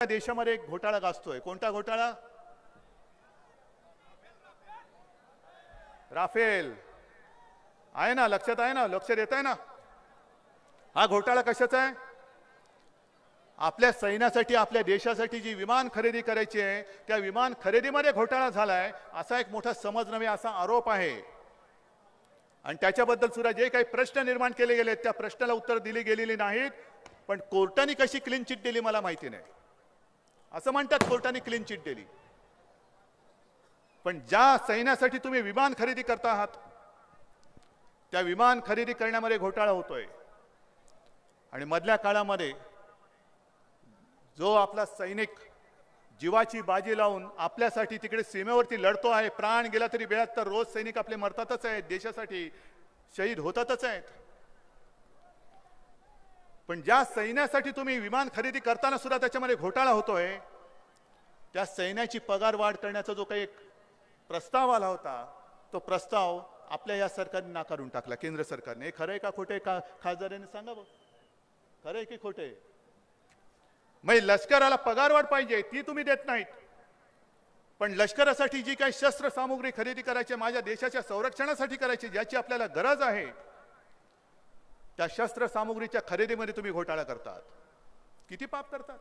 देशामध्ये एक घोटाळा गाजतोय. कोणता घोटाळा? राफेल. आहे ना, लक्षात आहे ना, लक्षात येत आहे ना. हा घोटाळा कशाचा आहे? आपल्या सैन्यासाठी, आपल्या देशासाठी जी विमान खरेदी करायची आहे त्या विमान खरेदीमध्ये घोटाळा झालाय असा एक मोठा समज नव्हे, असा आरोप आहे. आणि त्याच्याबद्दल सुद्धा जे काही प्रश्न निर्माण केले गेले त्या प्रश्नाला उत्तर दिली गेलेली नाहीत. पण कोर्टाने कशी क्लीन चिट दिली मला माहिती नाही. असं म्हणतात कोर्टाने क्लीन चिट दिली, पण ज्या सैन्यासाठी तुम्ही विमान खरेदी करता आहात त्या विमान खरेदी करण्यामध्ये घोटाळा होतोय. आणि मधल्या काळामध्ये जो आपला सैनिक जीवाची बाजी लावून आपल्यासाठी तिकडे सीमेवरती लढतो आहे, प्राण गेला तरी 72 रोज सैनिक आपले मरतातच आहेत, देशासाठी शहीद होतातच आहेत. पण ज्या सैन्यासाठी तुम्ही विमान खरेदी करताना सुद्धा त्याच्यामध्ये घोटाळा होतोय, त्या सैन्याची पगार वाढ करण्याचा जो काही एक प्रस्ताव आला होता तो प्रस्ताव आपल्या या सरकारने नाकारून टाकला, केंद्र सरकारने. खरंय का खोटे? खासदारांनी सांगा बघ, खरंय की खोटे? मग लष्कराला पगार वाढ पाहिजे ती तुम्ही देत नाहीत, पण लष्करासाठी जी काही शस्त्र सामुग्री खरेदी करायची, माझ्या देशाच्या संरक्षणासाठी करायची, ज्याची आपल्याला गरज आहे, त्या शस्त्र सामुग्रीच्या खरेदीमध्ये तुम्ही घोटाळा करतात. किती पाप करतात?